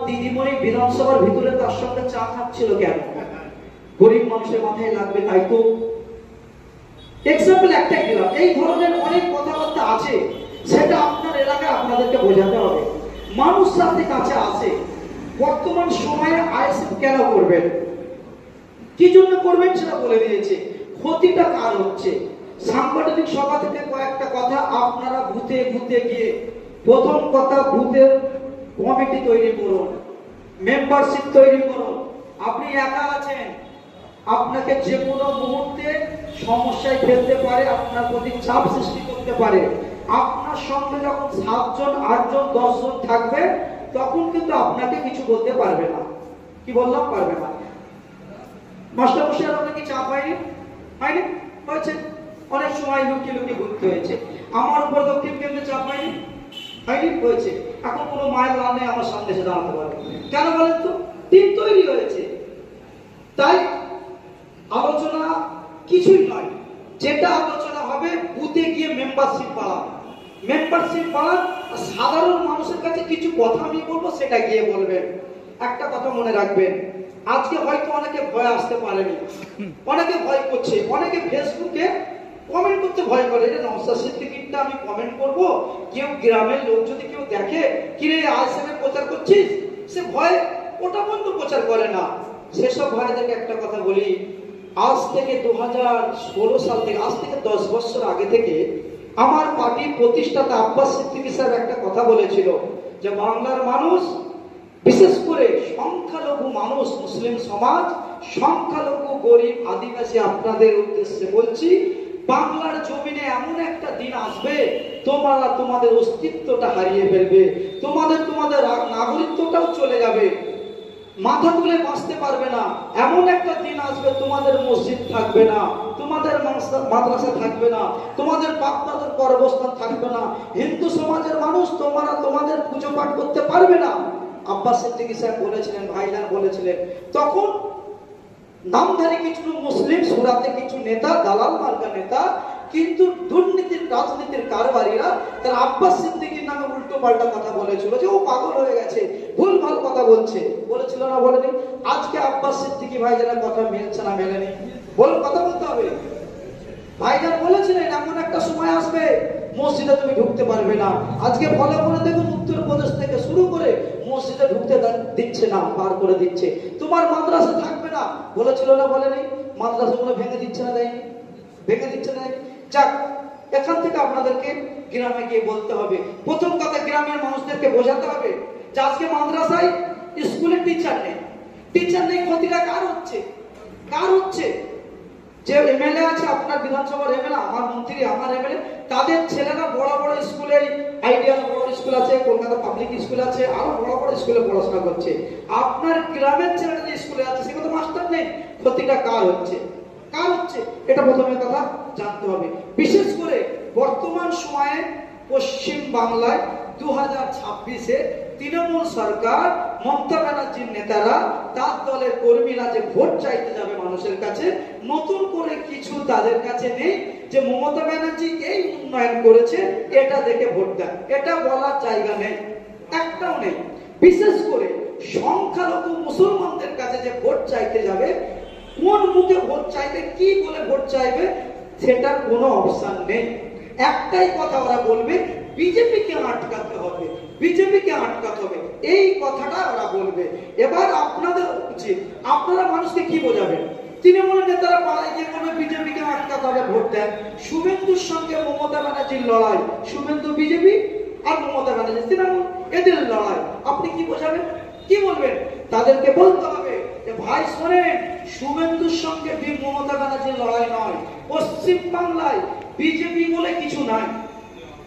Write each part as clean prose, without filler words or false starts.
দিদিমণি বিধানসভার ভিতরে তার সঙ্গে চা খাচ্ছিল কেন? গরিব মানুষের মাথায় লাগবে, তাই তো। এক্সাম্পল একটাই দিলাম। এই ধরনের অনেক কথাবার্তা আছে, সেটা আপনার এলাকায় আপনাদেরকে বোঝাতে হবে। মানুষ সাথে কাছে আছে। বর্তমান সময়ে আইএসএফ কেন করবেন, কি জন্য করবেন সেটা বলে দিয়েছে। ক্ষতিটা কার হচ্ছে? সাংগঠনিক সভা থেকে কয়েকটা কথা আপনারা বুথে বুথে গিয়ে, প্রথম কথা বুথের কমিটি তৈরি করুন, মেম্বারশিপ তৈরি করুন। আপনি একা আছেন, আপনাকে যে কোনো মুহূর্তে সমস্যায় ফেলতে পারে, আপনার প্রতি চাপ সৃষ্টি করতে পারে। আপনার সঙ্গে যখন 7 জন 8 জন 10 জন থাকবে, তখন কিন্তু আপনাকে কিছু বলতে পারবে না। কি বললাম? পারবে না। মাস্টার মশাই আপনার কি চাপ হয়নি? হয়নি? হয়েছে। অনেক সময় লুকিয়ে লুকিয়ে ঘুরতে হয়েছে। আমার উপর দক্ষিণ কেন্দ্রে চাপ হয়নি? হয়নি? হয়েছে। এখন কোনো মায়ের লাভ নেই আমার সামনে এসে দাঁড়াতে পারবে। কেন বলেন তো? টিম তৈরি হয়েছে। তাই আলোচনা কিছুই নয়, যেটা আলোচনা হবে বুথে গিয়ে মেম্বারশিপ বাড়ান, মেম্বারশিপ বাড়ান। সাধারণ মানুষের কাছে কিছু কথা আমি বলবো, সেটা গিয়ে বলবেন। একটা কথা মনে রাখবেন, আজকে হয়তো অনেকে ভয় আসতে পারেনি, অনেকে ভয় করছে, অনেকে ফেসবুকে কমেন্ট করতে ভয় করে, এটা নওশাদ সিদ্দিকীরটা আমি কমেন্ট করব, কেউ গ্রামের লোক যদি কেউ দেখে, কিরে আইএসএফ প্রচার করছিস, সে ভয় ওটা বন্ধ প্রচার করে না। সেসব ভাইদেরকে একটা কথা বলি, আজ থেকে 2016 সাল থেকে, আজ থেকে 10 বছর আগে থেকে আমার পার্টির প্রতিষ্ঠাতা আব্বাস সিদ্দিকী স্যার একটা কথা বলেছিল যে বাংলার মানুষ, বিশেষ করে সংখ্যালঘু মানুষ, মুসলিম সমাজ, সংখ্যালঘু গরিব আদিবাসী, আপনাদের উদ্দেশ্যে বলছি, বাংলার জমিনে এমন একটা দিন আসবে তোমরা তোমাদের অস্তিত্বটা হারিয়ে ফেলবে, তোমাদের নাগরিকত্বটাও চলে যাবে, মাথা তুলে বাঁচতে পারবে না। এমন একটা দিন আসবে তোমাদের মসজিদ থাকবে না, তোমাদের মাদ্রাসা থাকবে না, তোমাদের বাপদাদার কর্মস্থান থাকবে না, হিন্দু সমাজের মানুষ তোমরা তোমাদের পুজো পাঠ করতে পারবে না। আব্বাস সিদ্দিকী সাহেব বলেছিলেন, ভাইজান বলেছিলেন। তখন নামধারী কিছু মুসলিম, সুরাতে কিছু নেতা, দালাল মার্কা নেতা, কিন্তু দুর্নীতির রাজনীতির কারবারিরা তার আব্বাস সিদ্দিকীর নামে উল্টো পাল্টা কথা বলেছিল যে ও পাগল হয়ে গেছে, ভুল ভাল কথা বলছে। বলেছিল না? বলেনি? আজকে আব্বাস সিদ্দিকী ভাইজানের কথা মিলছে না? মেলেনি? কথা বলতে হবে। ভাইজান বলেছিলেন এমন একটা সময় আসবে মসজিদে তুমি ঢুকতে পারবে না। আজকে ফলো করে দেখুন, উত্তরপ্রদেশ থেকে শুরু করে মসজিদে ঢুকতে দিচ্ছে না, পার করে দিচ্ছে। তোমার মাদ্রাসা থাকবে না, বলেছিল না? বলেনি? মাদ্রাসাগুলো ভেঙে দিচ্ছে না? দেয়নি? ভেঙে দিচ্ছে না? যাক, এখান থেকে আপনাদেরকে গ্রামে গিয়ে বলতে হবে। প্রথম কথা, গ্রামের মানুষদেরকে বোঝাতে হবে যে আজকে মাদ্রাসায়, স্কুলে টিচার নেই। টিচার নেই, ক্ষতিটা কার হচ্ছে? কার হচ্ছে? যে এমএলএ আছে, আপনার বিধানসভার এমএলএ, আমার মন্ত্রী, আমার এমএলএ, তাদের ছেলেরা বড় বড় স্কুলে, আইডিয়াল বড় স্কুল আছে, কলকাতা পাবলিক স্কুল আছে, আরো বড় বড় স্কুলে পড়াশোনা করছে। আপনার গ্রামের ছেলেরা যে স্কুলে আছে সেখানে তো মাস্টার নেই। ক্ষতিটা কার হচ্ছে? কার হচ্ছে? এটা প্রথমে কথা জানতে হবে। বিশেষ করে বর্তমান সময়ে পশ্চিম বাংলায় 2026-এ তৃণমূল সরকার, মমতা ব্যানার্জির নেতারা, তার দলের কর্মীরা যে ভোট চাইতে যাবে মানুষের কাছে, নতুন করে কিছু তাদের কাছে নেই যে মমতা ব্যানার্জি এই উন্নয়ন করেছে এটা দেখে ভোট দেন, এটা বলার জায়গা নেই, একটাও নেই। বিশেষ করে সংখ্যালঘু মুসলমানদের কাছে যে ভোট চাইতে যাবে, কোন মুখে ভোট চাইবে, কি বলে ভোট চাইবে, সেটার কোনো অপশন নেই। একটাই কথা ওরা বলবে, বিজেপিকে আটকাতে হবে, বিজেপিকে আটকাতে হবে, এই কথাটা ওরা বলবে। এবার আপনাদের উচিত, আপনারা মানুষকে কি বোঝাবেন? তৃণমূল নেতারা পাড়ায় গিয়ে বলবে বিজেপিকে আটকাতে হবে, ভোট দেন। শুভেন্দুর সঙ্গে মমতা ব্যানার্জির লড়াই, শুভেন্দু বিজেপি আর মমতা ব্যানার্জি তৃণমূল, এদের লড়াই, আপনি কি বোঝাবেন? কি বলবেন? তাদেরকে বলতে হবে যে ভাই শোনেন, শুভেন্দুর সঙ্গে মমতা ব্যানার্জির লড়াই নয়, পশ্চিম বাংলায় বিজেপি বলে কিছু নাই।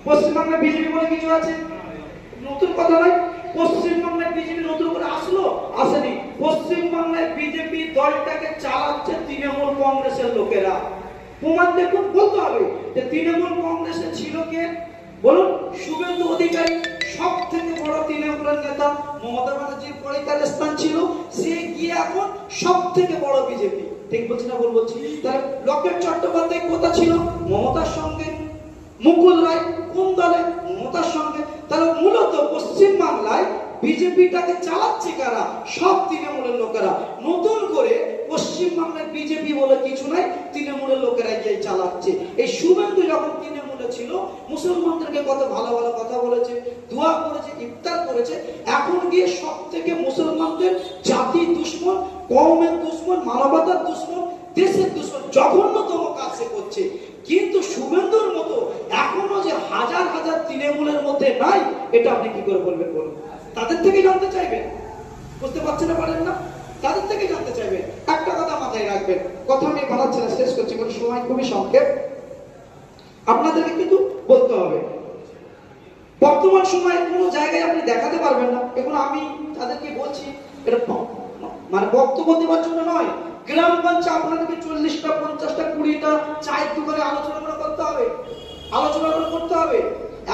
পশ্চিমবাংলায় বিজেপি বলে কিছু আছে? নতুন কথা নয়। পশ্চিমবাংলায় বিজেপি নতুন করে আসলো? আসেনি। পশ্চিমবাংলায় বিজেপি দলটাকে চালাচ্ছে তৃণমূল কংগ্রেসের লোকেরা। প্রমাণ দেখুন, বলতে হবে যে তৃণমূল কংগ্রেসে ছিল কে? বলুন, শুভেন্দু অধিকারী, সব থেকে বড় তৃণমূলের নেতা। মমতা ব্যানার্জির পরে তার স্থান ছিল, সে গিয়ে এখন সব থেকে বড় বিজেপি। ঠিক বলছি না? ভুল বলছি? তাহলে লকেট চট্টোপাধ্যায় কোথা ছিল? মমতার সঙ্গে। মুকুল রায় কোন দলে? মমতার সঙ্গে। তাহলে মূলত পশ্চিম বাংলায় বিজেপিটাকে চালাচ্ছে কারা? সব তৃণমূলের লোকেরা। নতুন করে পশ্চিমবাংলায় বিজেপি বলে কিছু নাই, তৃণমূলের লোকেরা গিয়ে চালাচ্ছে। এই শুভেন্দু যখন তৃণমূলে ছিল, মুসলমানদেরকে কত ভালো ভালো কথা বলেছে, দোয়া করেছে, ইফতার করেছে। এখন গিয়ে সব থেকে মুসলমানদের জাতির দুশ্মন, কওমের দুশ্মন, মানবতার দুশ্মন, দেশের দুশ্মন, জঘন্যতম কাজ সে করছে। কিন্তু শুভেন্দুর মতো এখনো যে হাজার হাজার তৃণমূলের মধ্যে নাই, এটা আপনি কি করে বলবেন বলুন? তাদের থেকে জানতে চাইবেন, বুঝতে পারছেন না, পারেন না? তাদের থেকে জানতে চাইবেন। একটা কথা মাথায় রাখবেন, কথা আমি বানাচ্ছি না, শেষ করছি, কোনো সময় খুবই সংক্ষেপ, আপনাদেরকে কিন্তু বলতে হবে। বর্তমান সময়ে কোনো জায়গায় আপনি দেখাতে পারবেন না, এগুলো আমি তাদেরকে বলছি, এটা মানে বক্তব্য দেওয়ার জন্য নয়। গ্রামগঞ্জে আপনাদেরকে 40টা 50টা 20টা চায়ের দোকানে আলোচনা করতে হবে, আলোচনা করতে হবে।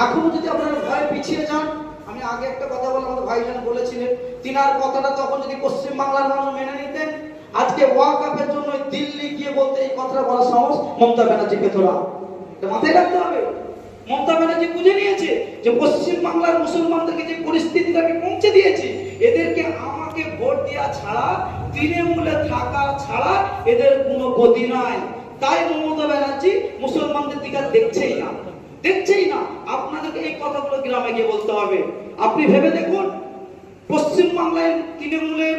এখনো যদি আপনারা ভয়ে পিছিয়ে যান, আমি আগে একটা কথা বলে আমাদের ভাইজান বলেছিলেন, তিনার কথাটা তখন যদি পশ্চিম বাংলার মানুষ মেনে নিতেন, আজকে ওয়াকফের জন্য দিল্লি গিয়ে বলতে এই কথাটা বলার সাহস মমতা ব্যানার্জি পেতরা। এটা মাথায় রাখতে হবে। মমতা ব্যানার্জি বুঝে নিয়েছে যে পশ্চিম বাংলার মুসলমানদেরকে যে পরিস্থিতিটাকে পৌঁছে দিয়েছে, এদেরকে আমাকে ভোট দেওয়া ছাড়া, তৃণমূলে থাকা ছাড়া এদের কোনো গতি নাই। তাই মমতা ব্যানার্জি মুসলমানদের দিকে দেখছেই না, দেখছেই না। আপনাদেরকে এই কথাগুলো গ্রামে গিয়ে বলতে হবে। আপনি ভেবে দেখুন, পশ্চিম বাংলায় তৃণমূলের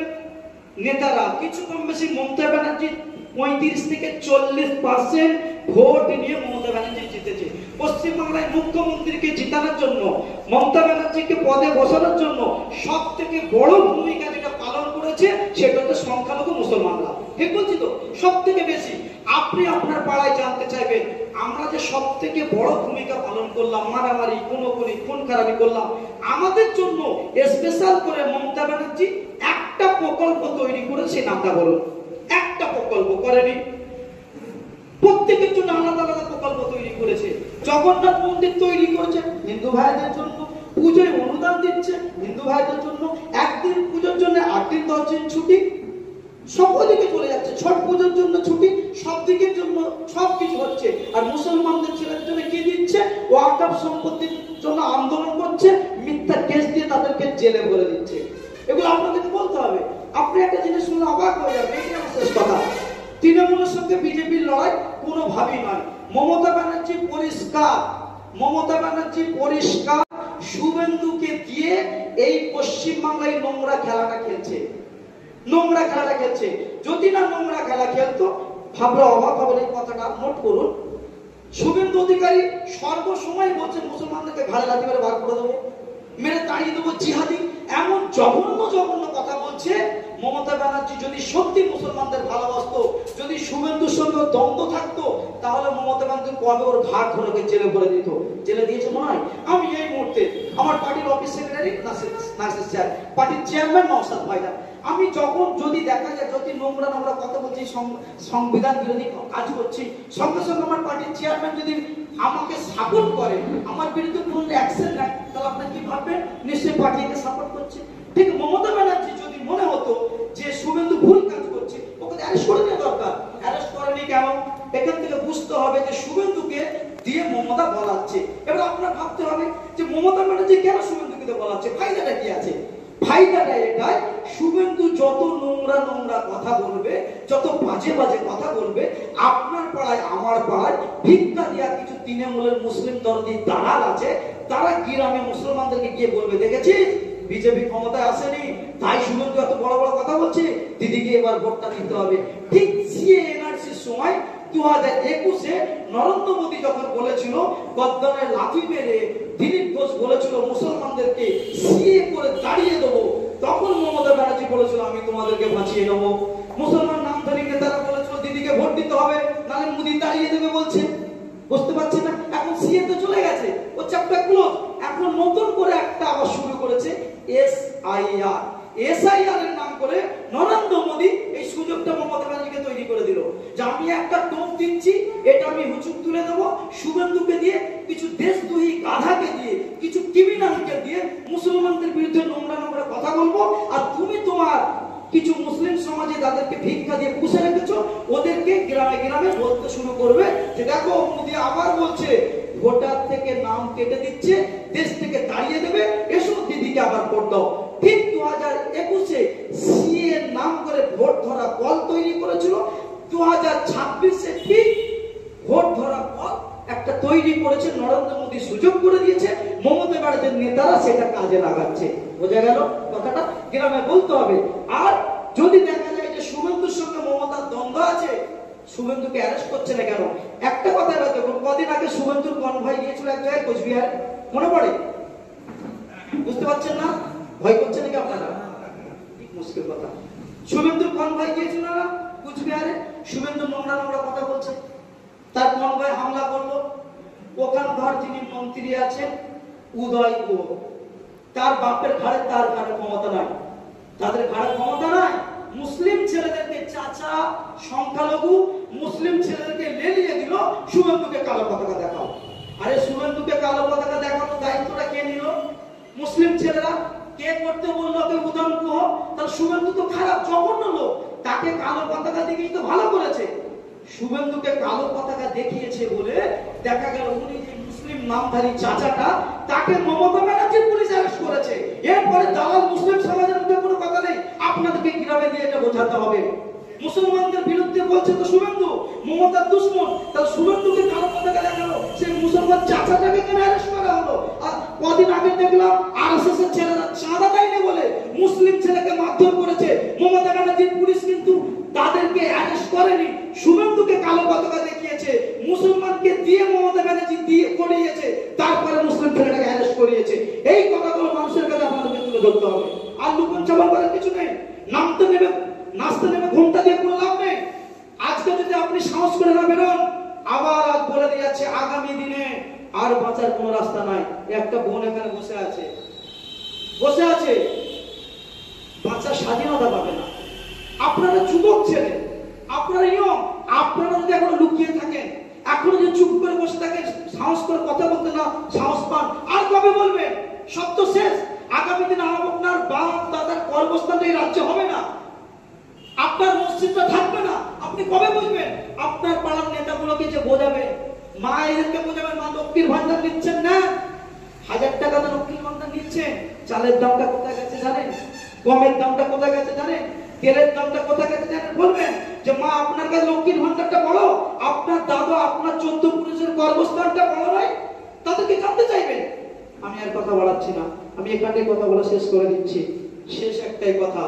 নেতারা কিছু কম বেশি মমতা ব্যানার্জি 35 থেকে 40% ভোট নিয়ে মমতা ব্যানার্জি জিতেছে। পশ্চিম বাংলায় মুখ্যমন্ত্রীকে জিতানোর জন্য, মমতা ব্যানার্জিকে পদে বসানোর জন্য সব থেকে বড় ভূমিকা যেটা পালন করেছে, সেটা হচ্ছে সংখ্যালঘু মুসলমানরা। ঠিক বলছি তো? সব থেকে বেশি। আপনি আপনার পাড়ায় জানতে চাইবেন, আমরা যে সব থেকে বড় ভূমিকা পালন করলাম, মারামারি, খুন খারাপি করলাম, আমাদের জন্য স্পেশাল করে মমতা ব্যানার্জি একটা প্রকল্প তৈরি করেছে, নামটা বলুন। একটা প্রকল্প করেনি, প্রত্যেকের জন্য আলাদা আলাদা প্রকল্প তৈরি করেছে। জগন্নাথ মন্দির তৈরি করেছে হিন্দু ভাইদের জন্য, পুজোয় অনুদান দিচ্ছে হিন্দু ভাইদের জন্য, একদিন পুজোর জন্য 8 দিন 10 দিন ছুটি, সব দিকে চলে যাচ্ছে। ছট পুজোর জন্য ছুটি, সব দিকের জন্য সবকিছু হচ্ছে। আর মুসলমানদের ছেলেদের জন্য কি দিচ্ছে? ওয়াকফ সম্পত্তির জন্য আন্দোলন করছে, মিথ্যা কেস দিয়ে তাদেরকে জেলে ভরে দিচ্ছে। এগুলো আপনাদেরকে বলতে হবে। আপনি একটা জিনিস শুনলে অবাক হয়ে যাবে, এই আমার শেষ কথা। তৃণমূলের সঙ্গে বিজেপির লড়াই কোনোভাবেই নয়। মমতা ব্যানার্জি পরিষ্কার, মমতা ব্যানার্জি পরিষ্কার শুভেন্দুকে দিয়ে এই পশ্চিম বাংলায় নোংরা খেলাটা খেলছে, নোংরা খেলাটা খেলছে। যদি না নোংরা খেলা খেলতো, ভাবলে অবাক হবে। এই কথাটা নোট করুন। শুভেন্দু অধিকারী সর্বসময় বলছেন মুসলমানদেরকে ঘাড়ে লাথি মেরে বার করে দেবো, মেরে তাড়িয়ে দেবো, জিহাদি, এমন জঘন্য জঘন্য কথা বলছে। মমতা ব্যানার্জি যদি সত্যি মুসলমানদের ভালোবাসতো, যদি শুভেন্দুর সঙ্গে দ্বন্দ্ব থাকতো, তাহলে মমতা ব্যানার্জি কবে ওর ঘাট ধরে জেলে ভরে দিত। জেলে দিয়েছে মনে হয়। আমি এই মুহূর্তে আমার পার্টির অফিস সেক্রেটারি নাসির স্যার, পার্টির চেয়ারম্যান নওশাদ ভাইজান, আমি যখন যদি দেখা যায় যদি নোংরা নোংরা কথা বলছি, সংবিধান বিরোধী কাজ করছি, সঙ্গে সঙ্গে আমার পার্টির চেয়ারম্যান যদি আমাকে সাপোর্ট করে, আমার বিরুদ্ধে কোনো অ্যাকশন নেয়, তাহলে আপনার কি ভাববেন? নিশ্চয়ই পার্টিকে সাপোর্ট করছে। ঠিক মমতা ব্যানার্জি যদি মনে হতো যে শুভেন্দু ভুল কাজ করছে, ওকে অ্যারেস্ট করে দেওয়া দরকার। অ্যারেস্ট করেনি কেন? এখান থেকে বুঝতে হবে যে শুভেন্দুকে দিয়ে মমতা বলাচ্ছে। এবার আপনার ভাবতে হবে যে মমতা ব্যানার্জি কেন শুভেন্দুকে দিয়ে বলাচ্ছে, ফায়দাটা কি আছে? ফায়দাটা এটাই, শুভেন্দু যত নোংরা নোংরা কথা বলবে, যত বাজে বাজে কথা বলবে, আপনার পাড়ায় আমার পাড়ায় ভিক্ষা দেওয়া কিছু তৃণমূলের মুসলিম দরদি দালাল আছে, তারা গ্রামে মুসলমানদেরকে গিয়ে বলবে, দেখেছিস বিজেপি ক্ষমতায় আসেনি, তাই শুভেন্দু এত বড় বড় কথা বলছে, দিদিকে এবার ভোটটা দিতে হবে। ঠিক সিএ এনআরসির সময় 2021-এ নরেন্দ্র মোদী যখন বলেছিল গদ্দানের লাঠি মেরে, দিলীপ ঘোষ বলেছিল মুসলমানদেরকে সিএ করে তাড়িয়ে দেবো, তখন মমতা ব্যানার্জি বলেছিল আমি তোমাদেরকে বাঁচিয়ে নেবো। মুসলমান নামধারী নেতারা বলেছিল দিদিকে ভোট দিতে হবে, নাহলে মোদী তাড়িয়ে দেবে বলছে। বুঝতে পারছেন না? এখন সিএ তো চলে গেছে, ও চ্যাপ্টার ক্লোজ। এখন নতুন করে একটা আবার শুরু করেছে এসআইআর। এসআইআর এর নাম করে নরেন্দ্র মোদী এই সুযোগটা মমতা ব্যানার্জিকে তৈরি করে দিল যে আমি একটা টোপ দিচ্ছি, এটা আমি হুচুক তুলে দেবো, শুভেন্দুকে দিয়ে, কিছু দেশদ্রোহী গাধাকে দিয়ে, কিছু ক্রিমিনালকে দিয়ে মুসলমানদের বিরুদ্ধে নোংরা নোংরা কথা বলবো, আর তুমি তোমার কিছু মুসলিম সমাজে যাদেরকে ভিক্ষা দিয়ে পুষে রেখেছো, ওদেরকে গ্রামে গ্রামে বলতে শুরু করবে যে দেখো মোদী আবার বলছে ভোটার থেকে নাম কেটে দিচ্ছে, দেশ থেকে তাড়িয়ে দেবে, এসো দিদিকে আবার ভোট দাও। ঠিক 2021-এ সিএ নাম করে ভোট ধরা কল তৈরি করেছিল, 2026-এ ঠিক ভোট ধরা কল একটা তৈরি করেছে, নরেন্দ্র মোদী সুযোগ করে দিয়েছে, মমতা ব্যানার্জির নেতারা সেটা কাজে লাগাচ্ছে। বোঝা গেল কথাটা? গ্রামে বলতে হবে। আর যদি দেখা যায় যে শুভেন্দুর সঙ্গে মমতার দ্বন্দ্ব আছে, শুভেন্দুকে অ্যারেস্ট করছে না কেন? একটা কথা দেখুন, কদিন আগে শুভেন্দুর কনভয় গিয়েছিল এক জায়গায় কোচবিহারে, মনে পড়ে? বুঝতে পারছেন না? ভয় করছে নাকি আপনারা? মুশকিল কথা। শুভেন্দুর কনভয় গিয়েছিল না কোচবিহারে? শুভেন্দু নোংরা নোংরা কথা বলছে, তার কনভয় হামলা করলো। ওখানকার যিনি মন্ত্রী আছেন উদয় গুহ, তার বাপের ঘাড়ে তার ঘাড়ে ক্ষমতা নাই, তাদের ঘাড়ে ক্ষমতা নাই। মুসলিম ছেলেদেরকে চাচা, সংখ্যালঘু মুসলিম ছেলেদেরকে লেলিয়ে দিল, শুভেন্দুকে কালো পতাকা দেখাও। আরে শুভেন্দুকে কালো পতাকা দেখানোর দায়িত্বটা কে নিল? মুসলিম ছেলেরা। কে করতে বললো? ওকে উদয় গুহ। তাহলে শুভেন্দু তো খারাপ, জঘন্য লোক, তাকে কালো পতাকা দেখিয়ে তো ভালো করেছে। শুভেন্দুকে কালো পতাকা দেখিয়েছে বলে দেখা গেল উনি যে মুসলিম নামধারী চাচাটা, তাকে মমতা ব্যানার্জি পুলিশ অ্যারেস্ট করেছে। এরপরে দালাল মুসলিম সমাজের মধ্যে কোনো কথা নেই, আপনাদেরকে গ্রামে দিয়ে এটা বোঝাতে হবে। মুসলমানদের বিরুদ্ধে বলছে তো শুভেন্দু মমতার দুশমন, তাহলে শুভেন্দুকে কালো পতাকা দেখালো, সেই মুসলমান চাচাটাকে কেন অ্যারেস্ট করা হলো? আর কদিন আগে দেখলাম আরএসএস এর ছেলেরা চাঁদা দেয়নি বলে মুসলিম ছেলেকে মারধর করেছে, মমতা ব্যানার্জির পুলিশ কিন্তু তাদেরকে অ্যারেস্ট করেনি, শুভেন্দুকে কালো পতাকা দেখিয়েছে, মুসলমানকে দিয়ে মমতা ব্যানার্জি দিয়ে করিয়েছে, তারপরে মুসলিম ছেলেটাকে অ্যারেস্ট করিয়েছে। এই কথাগুলো মানুষের কাছে আপনাদেরকে তুলে ধরতে হবে। আর লুকন চাপাল করার কিছু নেই। নামতে নেবে, নাচতে নেবে ঘুমটা দিয়ে কোনো লাভ নেই। আজকে যদি আপনি সাহস করে না বেরোন, আবার আজ বলে দিয়ে যাচ্ছে আগামী দিনে আর বাঁচার কোনো রাস্তা নাই। একটা বোন এখানে বসে আছে, বসে আছে, বাঁচার স্বাধীনতা পাবে না। আপনারা যুবক ছেলে, আপনারা ইয়ং, আপনারা যদি এখনো লুকিয়ে থাকেন, এখনো যদি চুপ করে বসে থাকেন, সাহস করে কথা বলতে না সাহস পান, আর কবে বলবেন? সব তো শেষ। আগামী দিন আপনার বাপ দাদার কর্মস্থান এই রাজ্যে হবে না, আপনার মসজিদটা থাকবে না, আপনি কবে বুঝবেন? আপনার পাড়ার নেতাগুলোকে যে বোঝাবে, মায়েদেরকে বোঝাবেন, মা লক্ষ্মীর ভান্ডার নিচ্ছেন না, 1000 টাকা তো লক্ষ্মীর ভান্ডার নিচ্ছেন, চালের দামটা কোথায় গেছে জানেন? গমের দামটা কোথায় গেছে জানেন? তেলের দামটা কোথায় গেছে জানেন? বলবেন যে মা আপনার কাছে লক্ষ্মীর ভান্ডারটা বড়, আপনার দাদা আপনার 14 পুরুষের কর্মস্থানটা বড় নয়, তাদেরকে জানতে চাইবেন। আমি আর কথা বাড়াচ্ছি না, আমি এখানে কথা বলা শেষ করে দিচ্ছি। শেষ একটাই কথা,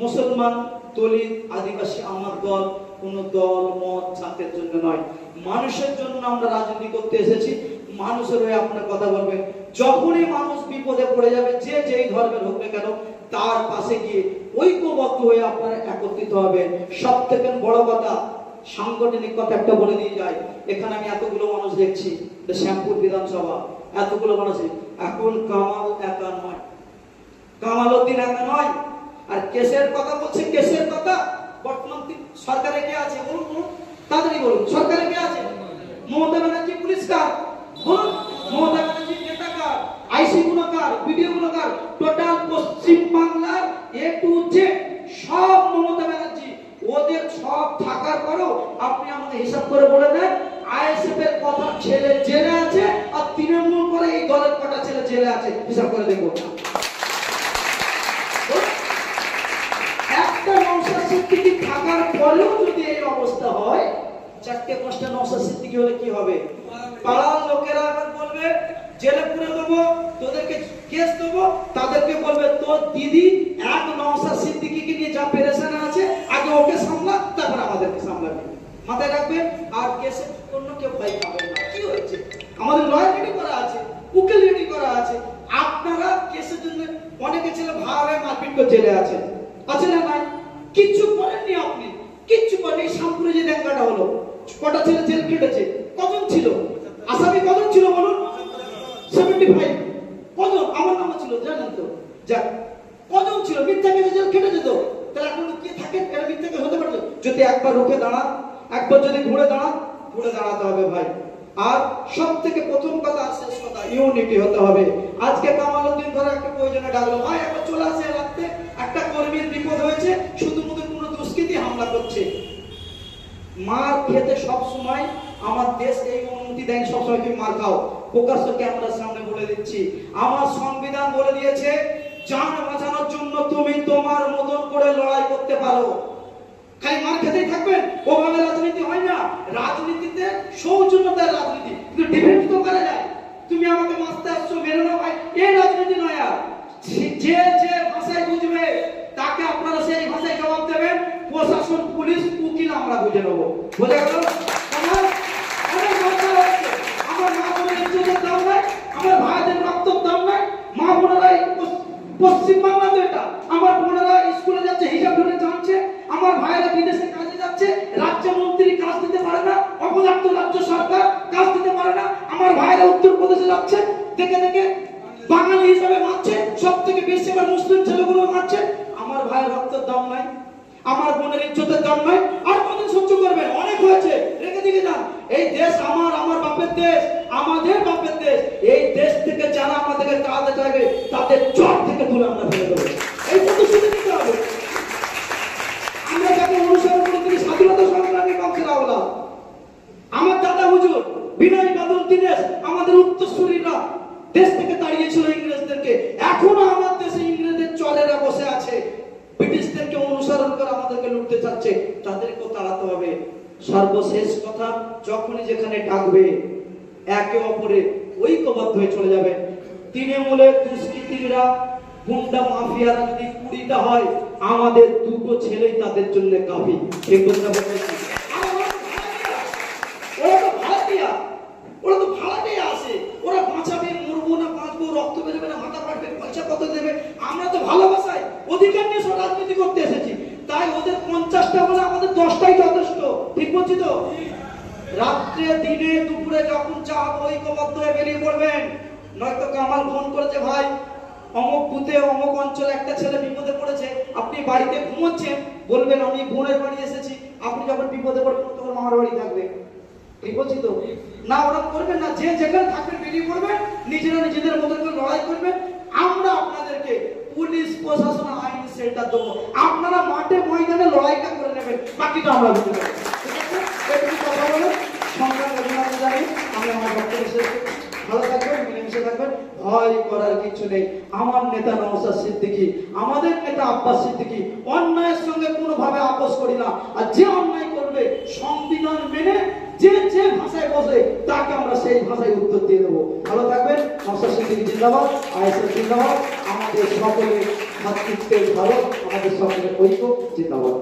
মুসলমান, দলিত, আদিবাসী আমার দল কোনো দল মত জাতের জন্য নয়, মানুষের জন্য আমরা রাজনীতি করতে এসেছি। মানুষের হয়ে আপনার কথা বলবেন। যখনই মানুষ বিপদে পড়ে যাবে, যে যেই ধর্মের হোক না কেন, তার পাশে গিয়ে ঐক্যবদ্ধ হয়ে আপনারা একত্রিত হবেন। সব থেকে বড় কথা, সাংগঠনিক কথা একটা বলে দিয়ে যায়। এখানে আমি এতগুলো মানুষ দেখছি, শ্যামপুর বিধানসভা, এতগুলো মানুষ, এখন কামাল একা নয়, কামাল উদ্দিন একা নয়। আর কেসের কথা বলছে, কেসের কথা, বর্তমান সরকারে কে আছে বলুন, বলুন তাড়াতাড়ি বলুন, সরকারে কে আছে? মমতা ব্যানার্জি পুলিশ কার? বলুন, মমতা ব্যানার্জি নেতা কার? আইসি গুলো কার? বিডিও গুলো কার? টোটাল পশ্চিম বাংলার এ টু জেড সব মমতা ব্যানার্জি। ওদের সব থাকার পরেও আপনি আমাকে হিসাব করে বলে দেন, আইএসএফ এর কত ছেলে জেলে আছে আর তৃণমূল করে এই দলের কটা ছেলে জেলে আছে, হিসাব করে দেখবো। একটা নওশাদ সিদ্দিকী থাকার পরেও যদি এই অবস্থা হয়, 4-5টা নওশাদ সিদ্দিকী হলে কি হবে? পাড়ার লোকেরা আবার বলবে জেলে পুরে দেবো, তোদেরকে কেস দেবো, তাদেরকে বলবে তোর দিদি এক নওশাদ সিদ্দিকীকে নিয়ে যা পেরেশানে আছে, আগে ওকে সামলা, তারপর আমাদেরকে সামলাবে। মাথায় রাখবেন। আর কেসের জন্য কেউ ভয় পাবেন না। কি হয়েছে? আমাদের লয়ার রেডি করা আছে, উকিল রেডি করা আছে। আপনারা কেসের জন্য অনেকে ছেলে ভাবে মারপিট করে জেলে আছেন, আছে না নাই? কিচ্ছু করেননি আপনি, কিচ্ছু করেন। এই শামপুরে যে দেখাটা হলো, কটা ছেলে জেল কেটেছে, কজন ছিল আসামি? কজন ছিল বলুন? 75। কজন? আমার নামও ছিল, জানেন তো? যাক, কজন ছিল? মিথ্যা কেসে জেল কেটেছে তো, তাহলে এখন কে থাকে? এরা মিথ্যা কেস হতে পারবে? যদি একবার রুখে দাঁড়ান, একবার যদি ঘুরে দাঁড়ান, ঘুরে দাঁড়াতে হবে ভাই। আর সব থেকে প্রথম কথা, শেষ কথা, ইউনিটি হতে হবে। আজকে কামাল উদ্দিন ধরে একটা প্রয়োজনে ডাকলো, ভাই একবার চলে আসে রাখতে, একটা কর্মীর বিপদ হয়েছে, শুধুমাত্র কোনো দুষ্কৃতী হামলা করছে। মার খেতে সব সময় আমার দেশ এই অনুমতি দেয়, সবসময় তুমি মার খাও। প্রকাশ্য ক্যামেরার সামনে বলে দিচ্ছি, আমার সংবিধান বলে দিয়েছে জান বাঁচানোর জন্য তুমি তোমার মতন করে লড়াই করতে পারো। খালি মার খেতেই থাকবেন, ওভাবে রাজনীতি হয় না। রাজনীতিতে সৌজন্যতার রাজনীতি, কিন্তু ডিফেন্স তো করা যায়। তুমি আমাকে মারতে আসছো, মেরে নাও ভাই, এই রাজনীতি নয়। আর যে যে ভাষায় বুঝবে তাকে আপনারা সেই ভাষায় জবাব দেবেন। প্রশাসন, পুলিশ, উকিল আমরা বুঝে নেবো। বোঝা গেল? আমার অনেক দরকার হচ্ছে। আমার মা বোনের ইজ্জতের দাম নাই, আমার ভাইদের রক্তের দাম নাই। মা বোনেরা পশ্চিম বাংলাতে, এটা আমার বোনেরা স্কুলে যাচ্ছে, হিসাব ধরে জানছে। আমার ভাইরা বিদেশে কাজে যাচ্ছে, রাজ্য মন্ত্রী কাজ দিতে পারে না, অপদার্থ রাজ্য সরকার কাজ দিতে পারে না। আমার ভাইরা উত্তরপ্রদেশে যাচ্ছে, দেখে দেখে বাঙালি হিসাবে মারছে, সব থেকে বেশি আমার মুসলিম ছেলেগুলো মারছে। আমার ভাইয়ের রক্তের দাম নাই, আমার বোনের ইজ্জতের দাম নাই। আর কতদিন সহ্য করবেন? অনেক হয়েছে, রেখে দিকে যান। এই দেশ আমার, আমার বাপের দেশ, আমাদের বাপের দেশ। এই দেশ থেকে যারা আমাদেরকে তাড়াতে চাইবে তাদের চট থেকে তুলে আমরা ফেলে দেবো। এই প্রতিশ্রুতি দিতে হবে। আমরা যাকে অনুসরণ করি তিনি স্বাধীনতা সংগ্রামী বংশের আওলাদ। আমার দাদা হুজুর বিনয় বাদল দীনেশ, আমাদের উত্তরসূরিরা দেশ থেকে তাড়িয়েছিল ইংরেজদেরকে। এখনো আমার দেশে ইংরেজদের চলেরা বসে আছে, ব্রিটিশদেরকে অনুসরণ করে আমাদেরকে লুটতে চাচ্ছে, তাদেরকেও তাড়াতে হবে। সর্বশেষ কথা, যখনই যেখানে ডাকবে একে অপরে ঐক্যবদ্ধ হয়ে চলে যাবে। তৃণমূলের দুষ্কৃতীরা, গুন্ডা মাফিয়ারা যদি 20টা হয়, আমাদের দুটো ছেলেই তাদের জন্য কাফি। ঠিক কথা বলছি। ওরা তো ভাড়াটিয়া আসে, ওরা বাঁচাবে, মরবো না বাঁচবো, রক্ত বেরোবে না, মাথা ফাটবে, পয়সা কত দেবে। আমরা তো ভালোবাসাই অধিকার নিয়ে সব রাজনীতি করতে এসেছি, তাই ওদের 50টা বলে আমাদের 10টাই যথেষ্ট। ঠিক বলছি তো? রাত্রে, দিনে, দুপুরে যখন চাপ ঐক্যবদ্ধ হয়ে বেরিয়ে পড়বেন। নয়তো কামাল ফোন করেছে, ভাই অমুক বুথে অমুক অঞ্চলে একটা ছেলে বিপদে পড়েছে, আপনি বাড়িতে ঘুমোচ্ছেন, বলবেন আমি বোনের বাড়ি এসেছি। আপনি যখন বিপদে পড়বেন তখন মামার বাড়ি থাকবে। ঠিক বলছি তো? না, ওরা করবেন না। যে যেখানে থাকবেন বেরিয়ে পড়বেন, নিজেরা নিজেদের মতো করে লড়াই করবেন। আমরা আপনাদেরকে পুলিশ, প্রশাসন, আইন সেন্টার দেবো, আপনারা মাঠে ময়দানে লড়াইটা করে নেবেন, বাকিটা আমরা বুঝতে পারবো। কথা বলে সংগ্রাম অভিযান জানি আমি আমার বক্তব্য শেষ করছি। ভালো থাকবেন, মিলেমিশে থাকবেন, ভয় করার কিছু নেই। আমার নেতা নওশাদ সিদ্দিকী, আমাদের নেতা আব্বাস সিদ্দিকী অন্যায়ের সঙ্গে কোনোভাবে আপোষ করি না। আর যে অন্যায় করবে সংবিধান মেনে যে যে ভাষায় বসে তাকে আমরা সেই ভাষায় উত্তর দিয়ে দেবো। ভালো থাকবেন। নওশাদ সিদ্দিকী জিন্দাবাদ, আইএসএফ জিন্দাবাদ। আমাদের সকলের ভাতৃত্বের ভারত, আমাদের সকলের ঐক্য জিন্দাবাদ।